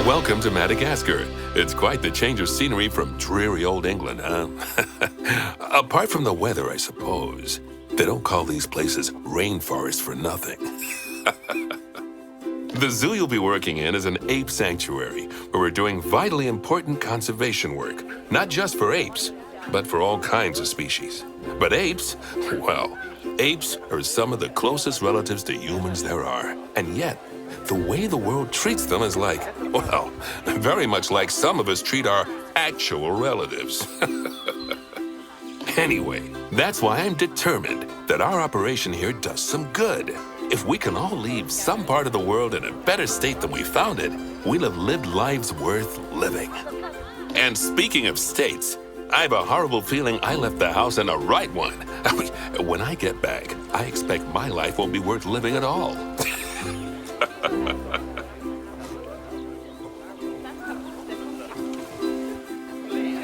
Welcome to Madagascar. It's quite the change of scenery from dreary old England, huh? Apart from the weather, I suppose. They don't call these places rainforests for nothing. The zoo you'll be working in is an ape sanctuary, where we're doing vitally important conservation work, not just for apes, but for all kinds of species. But apes, well, apes are some of the closest relatives to humans there are. And yet, the way the world treats them is like, well, very much like some of us treat our actual relatives. Anyway, that's why I'm determined that our operation here does some good. If we can all leave some part of the world in a better state than we found it, we'll have lived lives worth living. And speaking of states, I have a horrible feeling I left the house in the right one. When I get back, I expect my life won't be worth living at all.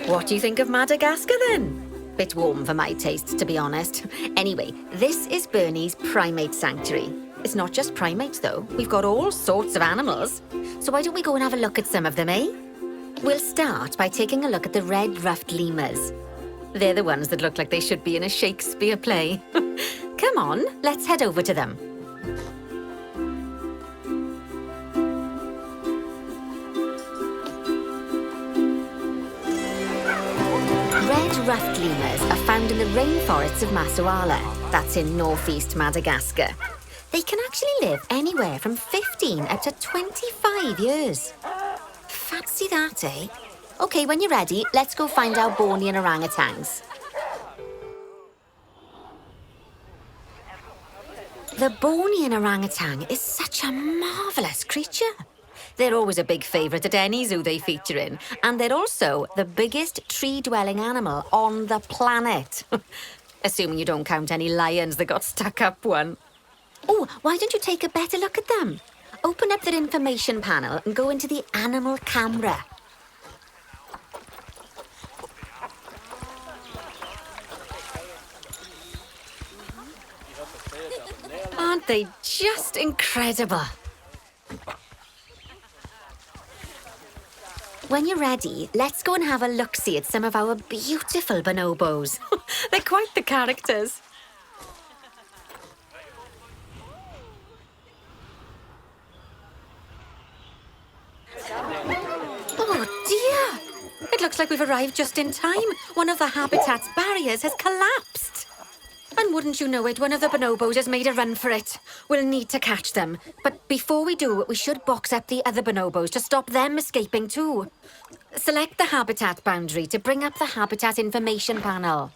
What do you think of Madagascar, then? Bit warm for my taste, to be honest. Anyway, this is Bernie's primate sanctuary. It's not just primates, though. We've got all sorts of animals. So why don't we go and have a look at some of them, eh? We'll start by taking a look at the red-ruffed lemurs. They're the ones that look like they should be in a Shakespeare play. Come on, let's head over to them. Red-ruffed lemurs are found in the rainforests of Massawa. That's in northeast Madagascar. They can actually live anywhere from 15 up to 25 years. Fancy that, eh? Okay, when you're ready, let's go find our Bornean orangutans. The Bornean orangutan is such a marvellous creature. They're always a big favourite at any zoo they feature in, and they're also the biggest tree-dwelling animal on the planet. Assuming you don't count any lions that got stuck up one. Oh, why don't you take a better look at them? Open up their information panel and go into the animal camera. Aren't they just incredible? When you're ready, let's go and have a look-see at some of our beautiful bonobos. They're quite the characters. Oh dear! It looks like we've arrived just in time. One of the habitat's barriers has collapsed. And wouldn't you know it, one of the bonobos has made a run for it. We'll need to catch them. But before we do, we should box up the other bonobos to stop them escaping too. Select the habitat boundary to bring up the habitat information panel.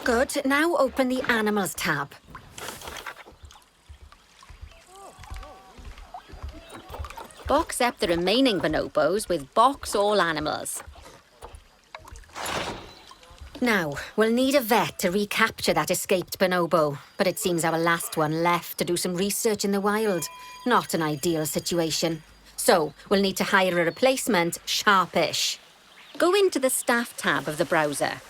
Good. Now open the animals tab. Box up the remaining bonobos with box all animals. Now, we'll need a vet to recapture that escaped bonobo, but it seems our last one left to do some research in the wild. Not an ideal situation. So, we'll need to hire a replacement sharpish. Go into the staff tab of the browser.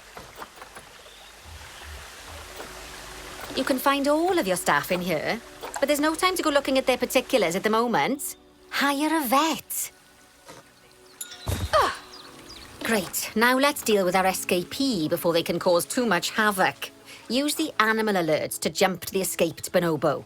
You can find all of your staff in here, but there's no time to go looking at their particulars at the moment. Hire a vet. Great. Now let's deal with our escapee before they can cause too much havoc. Use the animal alerts to jump to the escaped bonobo.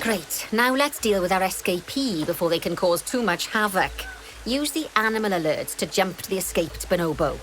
Great, now let's deal with our escapee before they can cause too much havoc. Use the animal alerts to jump to the escaped bonobo.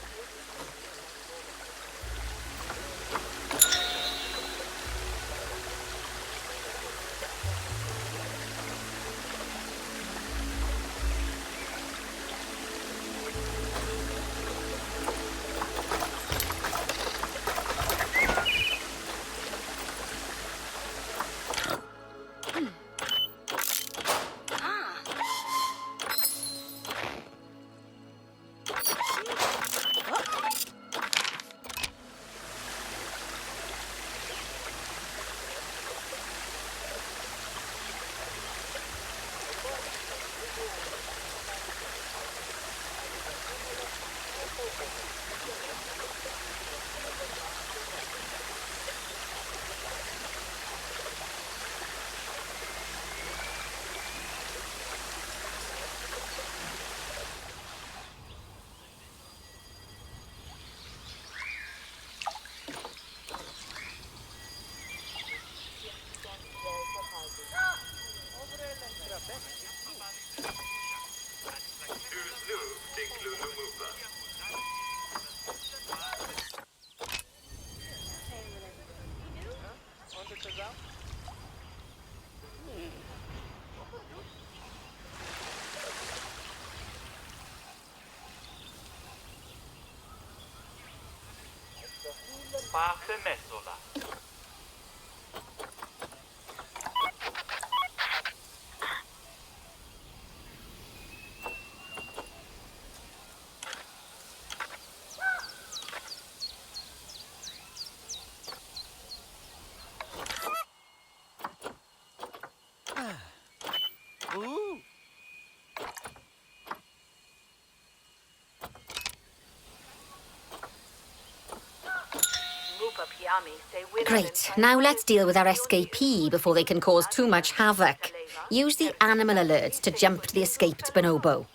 Great, now let's deal with our escapee before they can cause too much havoc. Use the animal alerts to jump to the escaped bonobo.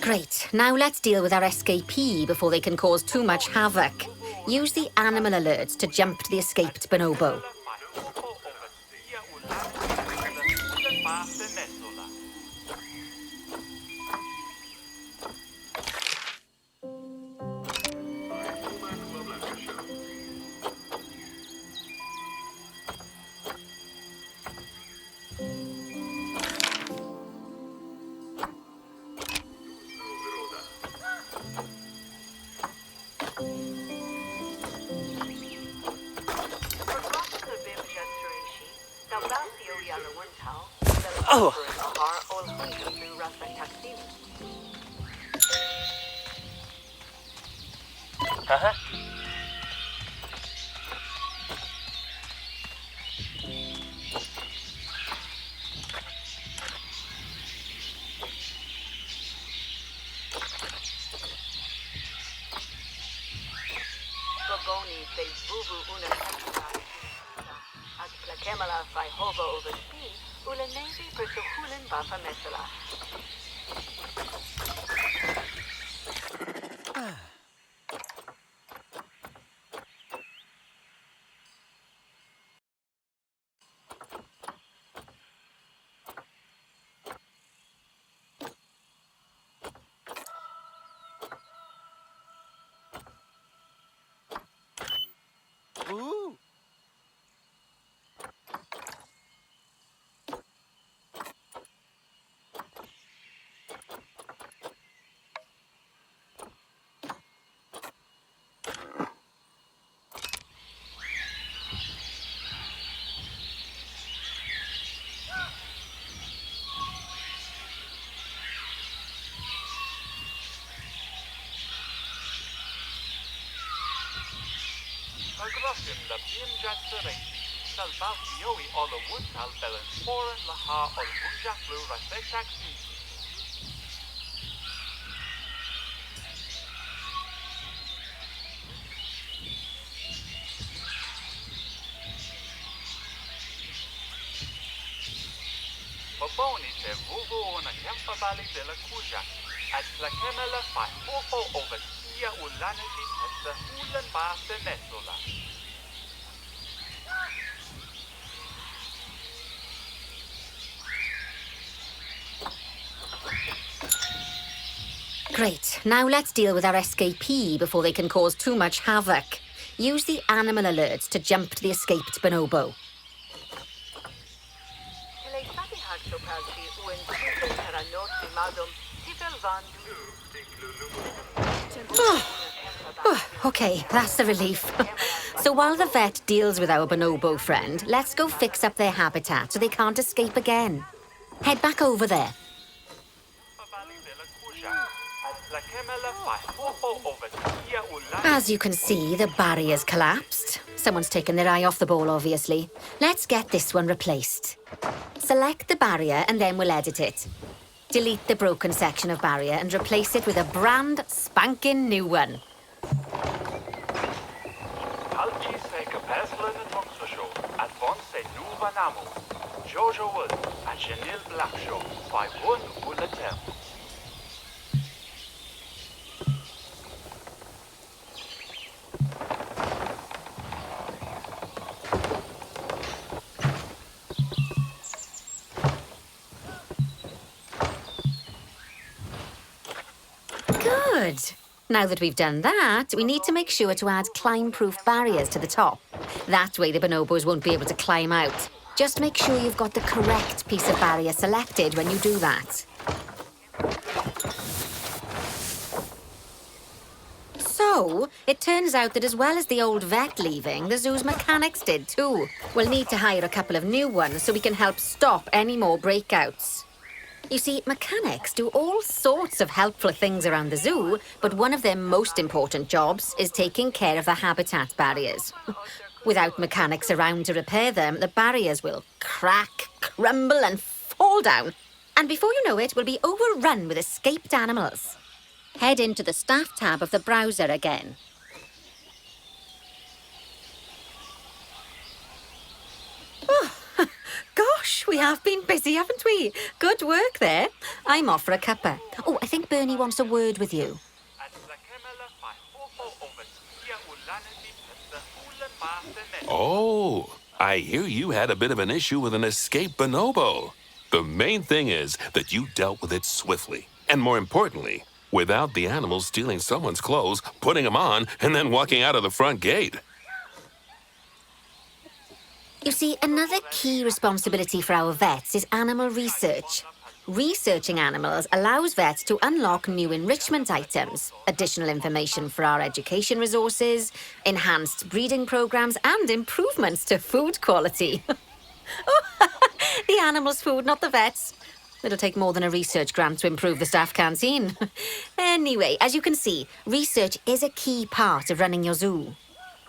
Great, now let's deal with our escapee before they can cause too much havoc. Use the animal alerts to jump to the escaped bonobo. Oh! Uh-huh. Ooh. Pagrossim la bienjat serenti, salvat yoi ola wuntal belen foren laha ol wunjak lu rasechak si. Baboni te vuvu una kempa bali de la kuja, at la kemela fai fofo over sia ulaneti at the hulen baase nesola. Great. Now let's deal with our escapee before they can cause too much havoc. Use the animal alerts to jump to the escaped bonobo. Okay, that's a relief. So while the vet deals with our bonobo friend, let's go fix up their habitat so they can't escape again. Head back over there. As you can see, the barrier's collapsed. Someone's taken their eye off the ball, obviously. Let's get this one replaced. Select the barrier and then we'll edit it. Delete the broken section of barrier and replace it with a brand spanking new one. Good. Now that we've done that, we need to make sure to add climb-proof barriers to the top. That way the bonobos won't be able to climb out. Just make sure you've got the correct piece of barrier selected when you do that. So, it turns out that as well as the old vet leaving, the zoo's mechanics did too. We'll need to hire a couple of new ones so we can help stop any more breakouts. You see, mechanics do all sorts of helpful things around the zoo, but one of their most important jobs is taking care of the habitat barriers. Without mechanics around to repair them, the barriers will crack, crumble and fall down. And before you know it, we'll be overrun with escaped animals. Head into the staff tab of the browser again. Oh, gosh, we have been busy, haven't we? Good work there. I'm off for a cuppa. Oh, I think Bernie wants a word with you. Oh, I hear you had a bit of an issue with an escaped bonobo. The main thing is that you dealt with it swiftly. And more importantly, without the animals stealing someone's clothes, putting them on, and then walking out of the front gate. You see, another key responsibility for our vets is animal research. Researching animals allows vets to unlock new enrichment items, additional information for our education resources, enhanced breeding programs, and improvements to food quality. Oh, The animals' food, not the vets. It'll take more than a research grant to improve the staff canteen. Anyway, as you can see, research is a key part of running your zoo.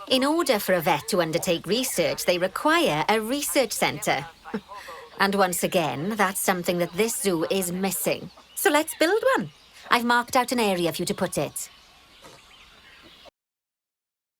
In order for a vet to undertake research, they require a research centre. And once again, that's something that this zoo is missing. So let's build one. I've marked out an area for you to put it.